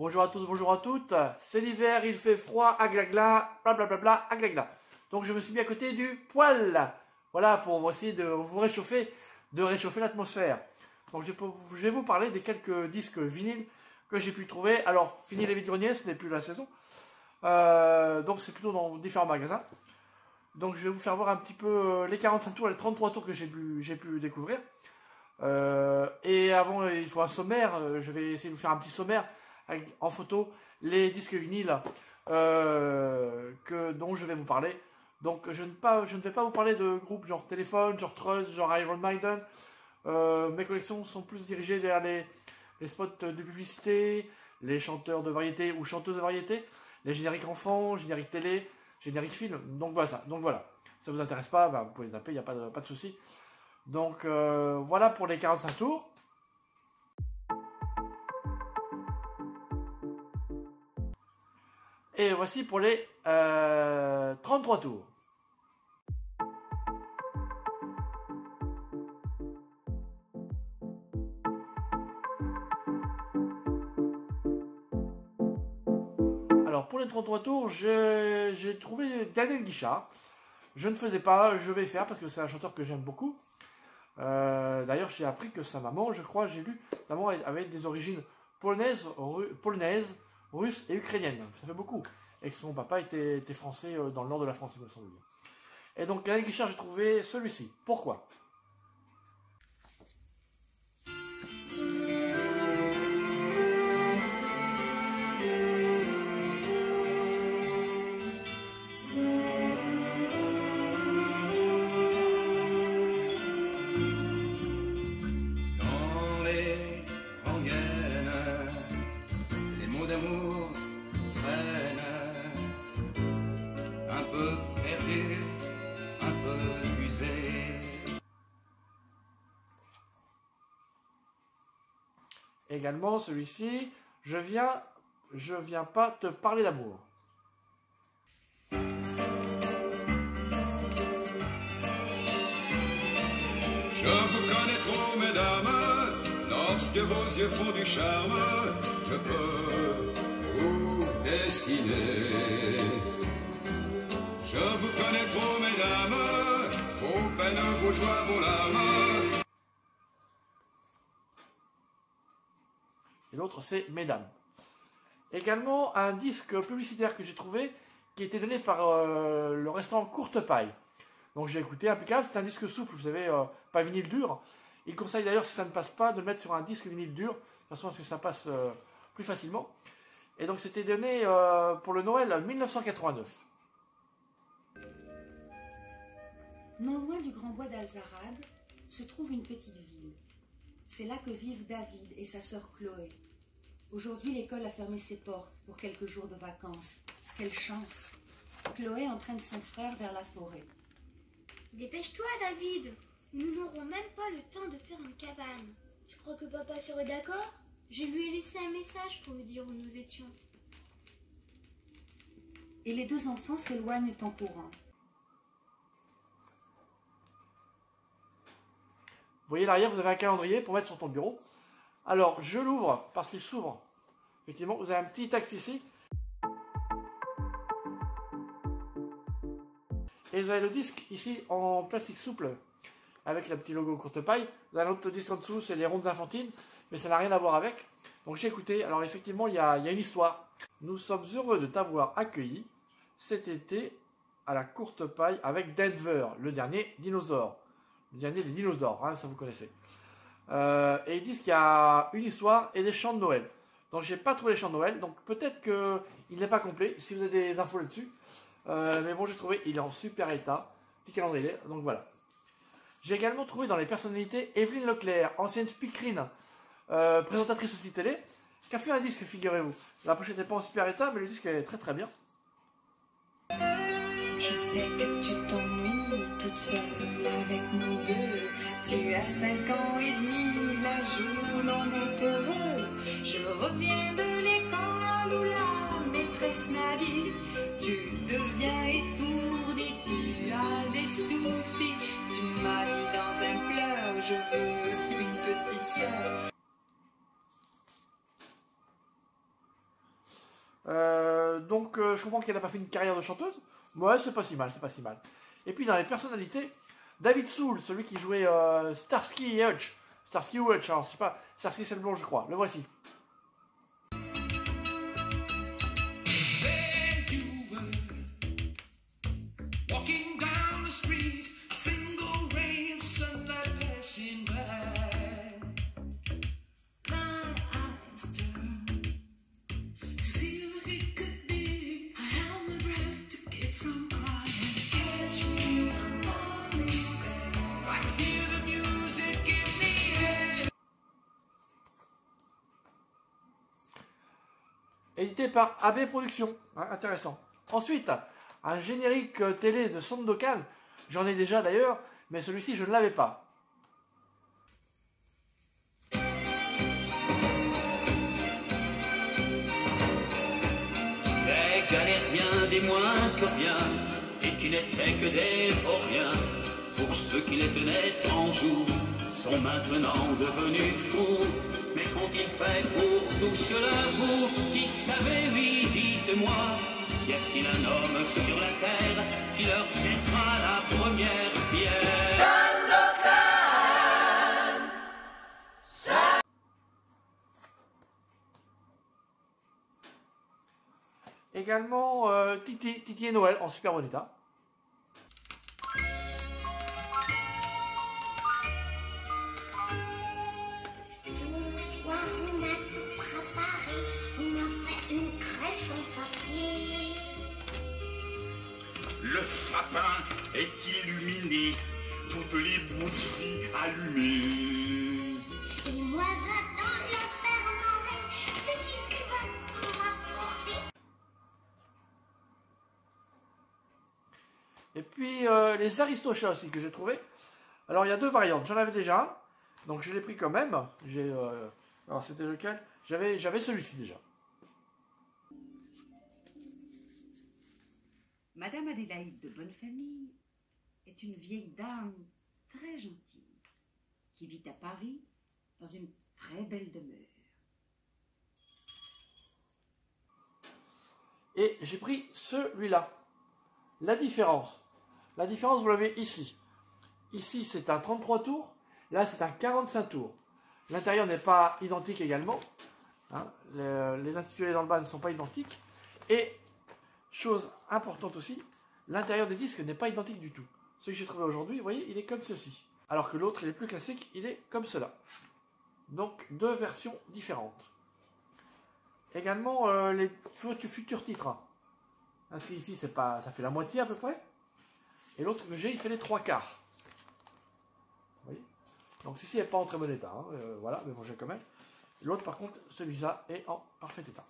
Bonjour à tous, bonjour à toutes. C'est l'hiver, il fait froid, aglagla, blablabla, aglagla. Donc je me suis mis à côté du poêle. Voilà, pour essayer de vous réchauffer, l'atmosphère. Donc je vais vous parler des quelques disques vinyles que j'ai pu trouver. Alors, fini les vide-greniers, ce n'est plus la saison. Donc c'est plutôt dans différents magasins. Donc je vais vous faire voir un petit peu les 45 tours, les 33 tours que j'ai pu découvrir. Et avant, il faut un sommaire. Je vais essayer de vous faire un petit sommaire en photo les disques vinyles dont je vais vous parler. Donc je ne vais pas vous parler de groupes genre Téléphone, genre Trust, genre Iron Maiden. Mes collections sont plus dirigées vers les spots de publicité, les chanteurs de variété ou chanteuses de variété, les génériques enfants, génériques télé, génériques film. Donc voilà ça. Donc voilà. Si ça vous intéresse pas, bah, vous pouvez zapper, il n'y a pas de souci. Donc voilà pour les 45 tours. Et voici pour les 33 tours. Alors pour les 33 tours, j'ai trouvé Daniel Guichard. Je ne faisais pas, je vais faire parce que c'est un chanteur que j'aime beaucoup. D'ailleurs, j'ai appris que sa maman, je crois, j'ai lu, sa maman avait des origines polonaises, russes et ukrainiennes. Ça fait beaucoup. Et que son papa était français dans le nord de la France, il me semble bien. Et donc, Daniel Guichard, j'ai trouvé celui-ci. Pourquoi ? D'amour traîne un peu perdu, un peu usé. Également celui-ci, je viens pas te parler d'amour. Je vous connais trop, mesdames, lorsque vos yeux font du charme, je peux vous dessiner. Je vous connais trop, mesdames, vos peines, vos joies, vos larmes. Et l'autre c'est Mesdames. Également un disque publicitaire que j'ai trouvé qui était donné par le restaurant Courte Paille. Donc j'ai écouté, impeccable, c'est un disque souple, vous savez, pas vinyle dur. Il conseille d'ailleurs, si ça ne passe pas, de le mettre sur un disque vinyle dur, de toute façon parce que ça passe plus facilement. Et donc c'était donné pour le Noël 1989. Non loin du grand bois d'Alzarade se trouve une petite ville. C'est là que vivent David et sa sœur Chloé. Aujourd'hui, l'école a fermé ses portes pour quelques jours de vacances. Quelle chance! Chloé entraîne son frère vers la forêt. Dépêche-toi, David. Nous n'aurons même pas le temps de faire une cabane. Je crois que papa serait d'accord. Je lui ai laissé un message pour lui dire où nous étions. Et les deux enfants s'éloignent en courant. Vous voyez l'arrière, vous avez un calendrier pour mettre sur ton bureau. Alors, je l'ouvre parce qu'il s'ouvre. Effectivement, vous avez un petit texte ici. Et vous avez le disque ici en plastique souple avec le petit logo Courte Paille. Vous avez un autre disque en dessous, c'est les rondes infantines, mais ça n'a rien à voir avec. Donc j'ai écouté. Alors effectivement, il y a une histoire. Nous sommes heureux de t'avoir accueilli cet été à la Courte Paille avec Denver, le dernier dinosaure. Le dernier des dinosaures, hein, ça vous connaissez. Et ils disent qu'il y a une histoire et des chants de Noël. Donc j'ai pas trouvé les chants de Noël, donc peut-être qu'il n'est pas complet, si vous avez des infos là-dessus. Mais bon, j'ai trouvé, il est en super état. Petit calendrier, donc voilà. J'ai également trouvé dans les personnalités Evelyne Leclerc, ancienne speakerine, présentatrice aussi télé, qui a fait un disque, figurez-vous. La pochette n'est pas en super état, mais le disque est très très bien. Je sais que tu t'ennuies toute seule avec nous deux. Tu as 5 ans et demi, la jour où l'on est heureux. Je reviens de l'école où la maîtresse m'a dit: tu deviens étourdi, tu as des soucis. Tu m'as dit dans un pleur: je veux. Donc je comprends qu'elle n'a pas fait une carrière de chanteuse. Ouais, c'est pas si mal, c'est pas si mal. Et puis dans les personnalités, David Soul, celui qui jouait Starsky et Hutch. Starsky ou Hutch, alors je sais pas. Starsky c'est le blond, je crois. Le voici. Édité par AB Productions, hein, intéressant. Ensuite, un générique télé de Sandokan, j'en ai déjà d'ailleurs, mais celui-ci je ne l'avais pas. Dès qu'elle est rien des moins que rien, et qui n'étaient que des vauriens, pour ceux qui les tenaient en joue, sont maintenant devenus fous. Mais qu'ont-ils fait pour tout cela, vous qui savez, oui, dites-moi, y a-t-il un homme sur la terre qui leur jettera la première pierre? Également Titi et Noël en super bon état. Le sapin est illuminé, toutes les bougies allumées. Et moi j'attends le Père Noël, celui qui va tout m'apporter. Et puis les Aristochats aussi que j'ai trouvé. Alors il y a deux variantes, j'en avais déjà un, donc je l'ai pris quand même. Alors c'était lequel? J'avais celui-ci déjà. Madame Adélaïde de Bonnefamille est une vieille dame très gentille qui vit à Paris dans une très belle demeure. Et j'ai pris celui-là. La différence, vous l'avez ici. Ici c'est un 33 tours, là c'est un 45 tours. L'intérieur n'est pas identique également. Hein, les intitulés dans le bas ne sont pas identiques. Et chose importante aussi, l'intérieur des disques n'est pas identique du tout. Ce que j'ai trouvé aujourd'hui, vous voyez, il est comme ceci. Alors que l'autre, il est plus classique, il est comme cela. Donc, deux versions différentes. Également, les futurs titres. Parce qu'ici, ça fait la moitié à peu près. Et l'autre que j'ai, il fait les 3/4. Vous voyez. Donc, ceci n'est pas en très bon état. Hein, voilà, mais bon, j'ai quand même. L'autre, par contre, celui-là est en parfait état.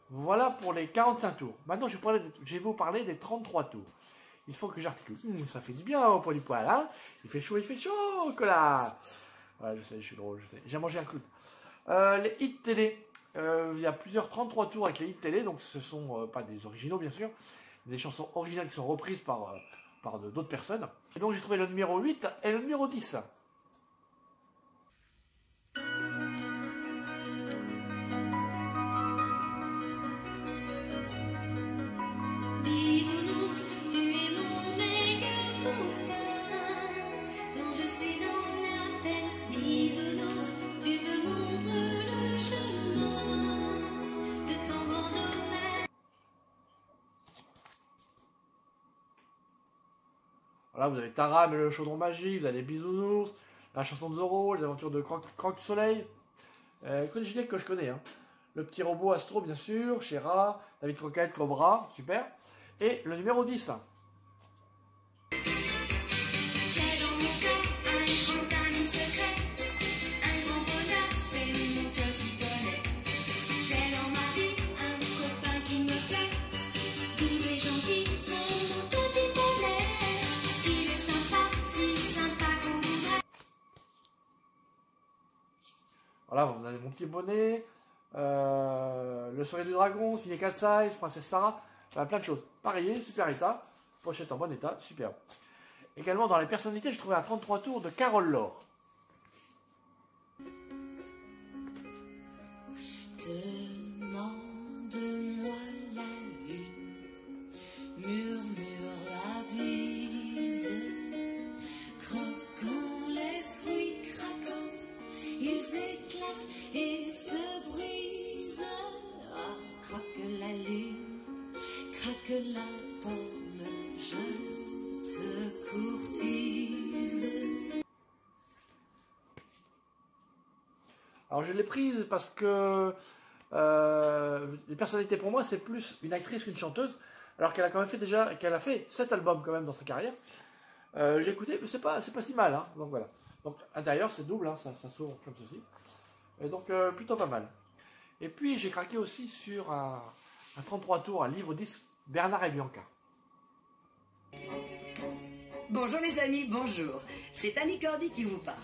Voilà pour les 45 tours. Maintenant, je vais vous parler des 33 tours. Il faut que j'articule. Ça fait du bien au poids du poil, hein. Il fait chaud, Colas. Ouais, je sais, je suis drôle, je sais. J'ai mangé un clown. Les hits télé. Il y a plusieurs 33 tours avec les hits télé, donc ce sont pas des originaux, bien sûr. Des chansons originales qui sont reprises par d'autres personnes. Et donc, j'ai trouvé le numéro 8 et le numéro 10. Bisounours, tu es mon meilleur copain. Quand je suis dans la peine, bisounours, tu me montres le chemin de ton grand domaine. Voilà, vous avez Taram et le chaudron magique, vous avez les bisounours, la chanson de Zorro, les aventures de Croc du Soleil. Que des génériques que je connais, hein. Le petit robot Astro, bien sûr, Chéra, David Croquette, Cobra, super. Et le numéro 10. J'ai dans mon cœur un grand ami secret, un grand bonheur, c'est mon cœur qui connaît. J'ai dans ma vie un copain qui me plaît, doux et gentil, c'est mon petit bonnet. Il est sympa, si sympa qu'on voudrait. Voilà, vous avez mon petit bonnet, le soleil du dragon, signé 4 size, Princesse Sarah, plein de choses. Pareil, super état, pochette en bon état, super. Également dans les personnalités, j'ai trouvé un 33 tours de Carole Laure. Demande-moi Alors je l'ai prise parce que les personnalités pour moi c'est plus une actrice qu'une chanteuse, alors qu'elle a quand même fait déjà, qu'elle a fait 7 albums quand même dans sa carrière. J'ai écouté, mais c'est pas si mal, hein. Donc voilà. Donc intérieur c'est double, hein, ça s'ouvre comme ceci. Et donc plutôt pas mal. Et puis j'ai craqué aussi sur un 33 tours, un livre 10 Bernard et Bianca. Bonjour les amis, bonjour. C'est Annie Cordy qui vous parle.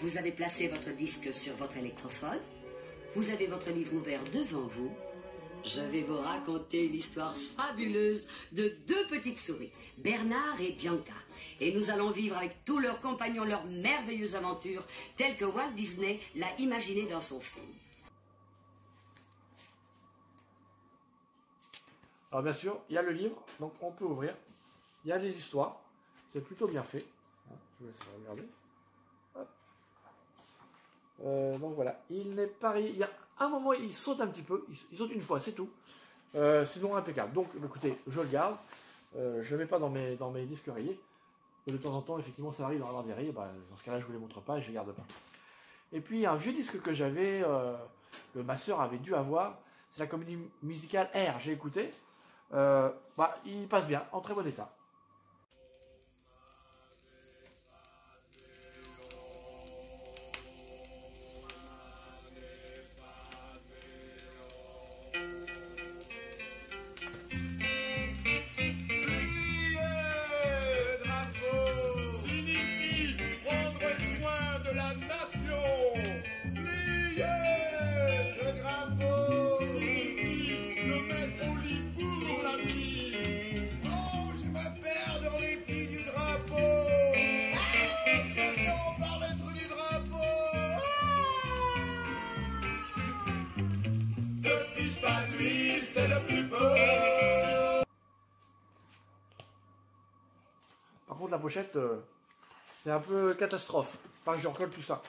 Vous avez placé votre disque sur votre électrophone. Vous avez votre livre ouvert devant vous. Je vais vous raconter l'histoire fabuleuse de 2 petites souris, Bernard et Bianca. Et nous allons vivre avec tous leurs compagnons leurs merveilleuses aventures, telles que Walt Disney l'a imaginé dans son film. Alors bien sûr, il y a le livre, donc on peut ouvrir. Il y a les histoires, c'est plutôt bien fait. Je vous laisse regarder. Donc voilà, il n'est pas... Il y a un moment, il saute un petit peu, il saute une fois, c'est tout. Sinon impeccable. Donc écoutez, je le garde, je ne le mets pas dans mes disques rayés. Et de temps en temps, effectivement, ça arrive d'en avoir des rayés. Dans ce cas-là, je ne vous les montre pas et je ne les garde pas. Et puis, un vieux disque que j'avais, que ma soeur avait dû avoir, c'est la comédie musicale R. J'ai écouté. Il passe bien, en très bon état. Par contre, la pochette, c'est un peu catastrophe. Pas que je recolle tout ça.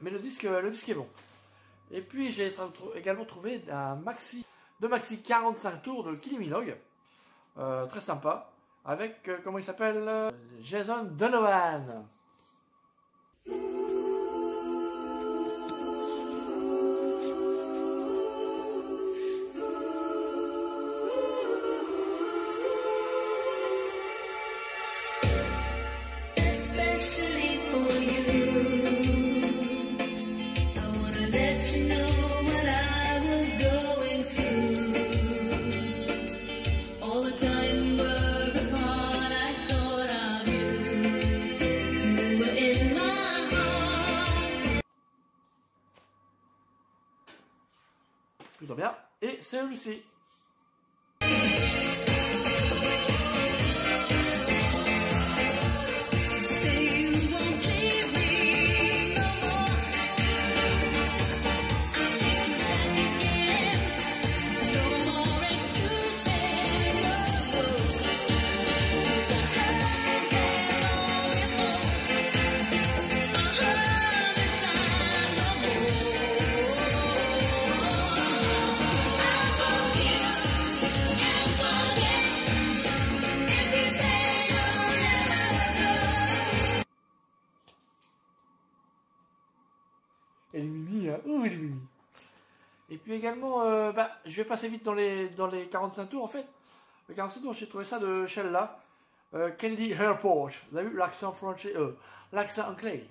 Mais le disque est bon. Et puis, j'ai également trouvé deux maxi 45 tours de Kylie Minogue. Très sympa. Avec, comment il s'appelle, Jason Donovan. Especially for you, I wanna let you know what I was going through. All the time we were apart, I thought of you. You were in my heart. Plutôt bien. Et c'est celui-ci. Et le Mimi, hein. Ouh, le Mimi. Et puis également, je vais passer vite dans les 45 tours en fait. Le 45 tours, j'ai trouvé ça de Sheila. Candy Airport. Vous avez vu l'accent français, l'accent anglais.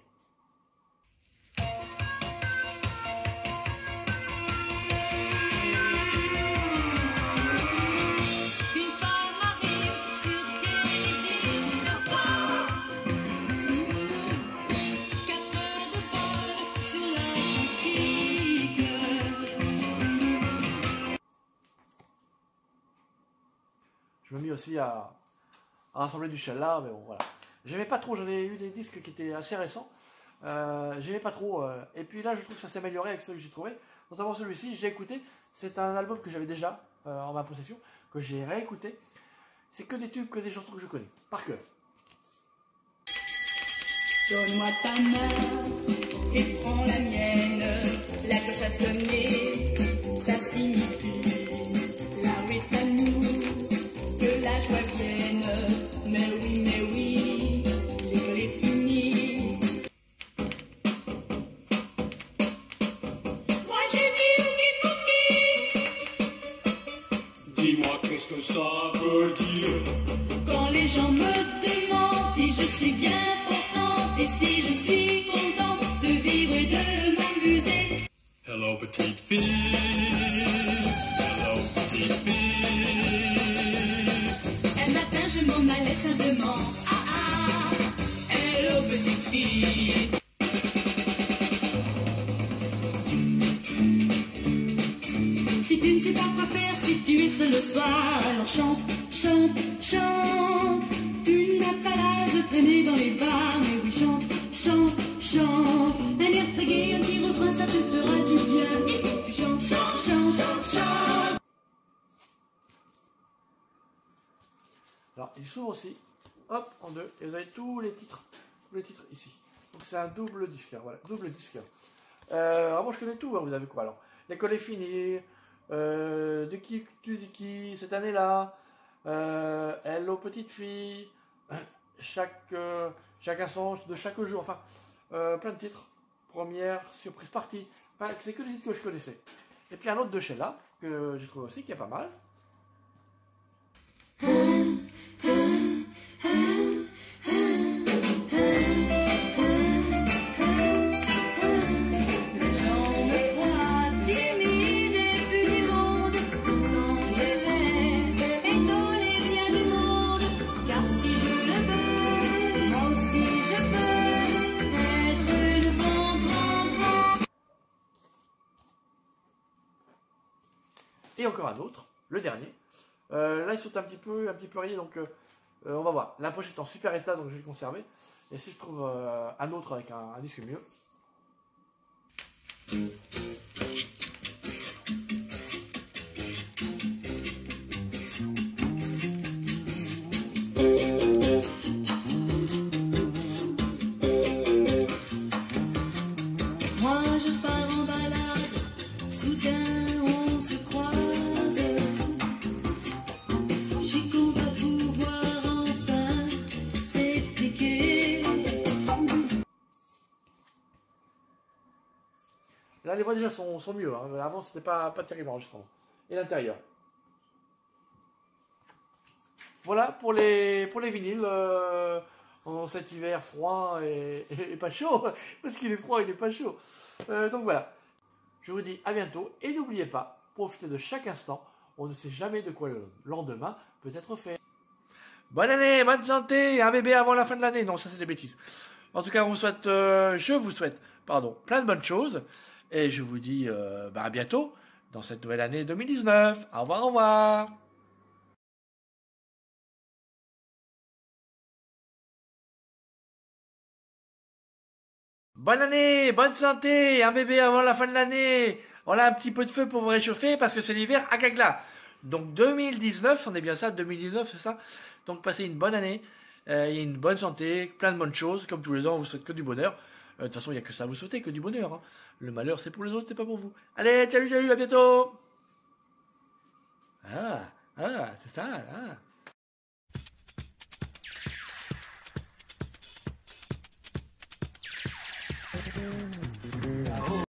Une femme arrive sur Kennedy Airport. 4 heures de vol sur l'Atlantique. Je me mis aussi à rassembler du Sheila, mais bon voilà. J'aimais pas trop, j'avais eu des disques qui étaient assez récents. J'aimais pas trop. Et puis là, je trouve que ça s'est amélioré avec ceux que j'ai trouvé. Notamment celui-ci, j'ai écouté. C'est un album que j'avais déjà en ma possession, que j'ai réécouté. C'est que des tubes, que des chansons que je connais, par cœur. Donne-moi ta main et prends la mienne. La cloche a sonné, ça signifie la rue est à nous, que la joie vienne. Mais oui, l'école est finie. Dis-moi qu'est-ce que ça veut dire? Quand les gens me demandent si je suis bien portante et si je suis contente de vivre et de m'amuser. Hello petite fille, hello petite fille. Un matin je m'en allais simplement. Ah ah, hello petite fille. Si tu ne sais pas quoi faire, si tu es seul le soir, alors chante, chante, chante. Tu n'as pas l'âge de traîner dans les bars, mais oui, chante, chante, chante. Un air très gai, un petit refrain, ça te fera du bien. Il faut que tu chantes, chante, chante, chante, chante. Alors, il s'ouvre aussi, hop, en deux, et vous avez tous les titres ici. Donc c'est un double disque, hein, voilà, double disque. Alors moi je connais tout, hein, vous avez quoi alors? L'école est finie, de qui tu dis qui cette année-là, hello petite fille, chacun son de chaque jour, enfin, plein de titres. Première surprise partie, enfin, c'est que des titres que je connaissais. Et puis un autre de Sheila, que j'ai trouvé aussi, qui est pas mal. Les gens me croient timide et pudibonde quand je vais étonner bien du monde. Car si je le veux, moi aussi je peux être une grande. Et encore un autre, le dernier. Là, ils sont un petit peu rayés, donc on va voir. La poche est en super état, donc je vais le conserver. Et si je trouve un autre avec un disque mieux. Moi je pars en balade, soudain on se croise. Chico va pouvoir enfin s'expliquer. Là, les voix déjà sont mieux. Hein. Avant, c'était pas terrible enregistrement. Et l'intérieur. Voilà pour les vinyles. En cet hiver froid et pas chaud. Parce qu'il est froid, il n'est pas chaud. Donc voilà. Je vous dis à bientôt. Et n'oubliez pas, profitez de chaque instant. On ne sait jamais de quoi le lendemain peut être fait. Bonne année, bonne santé, un bébé avant la fin de l'année. Non, ça c'est des bêtises. En tout cas, je vous souhaite, plein de bonnes choses. Et je vous dis à bientôt dans cette nouvelle année 2019. Au revoir, au revoir. Bonne année, bonne santé, un bébé avant la fin de l'année. Voilà un petit peu de feu pour vous réchauffer parce que c'est l'hiver à Gagla. Donc 2019, on est bien ça, 2019, c'est ça. Donc passez une bonne année, une bonne santé, plein de bonnes choses. Comme tous les ans, on vous souhaite que du bonheur. De toute façon, il n'y a que ça à vous souhaiter, que du bonheur. Hein. Le malheur, c'est pour les autres, c'est pas pour vous. Allez, salut, à bientôt. Ah, c'est ça, ah.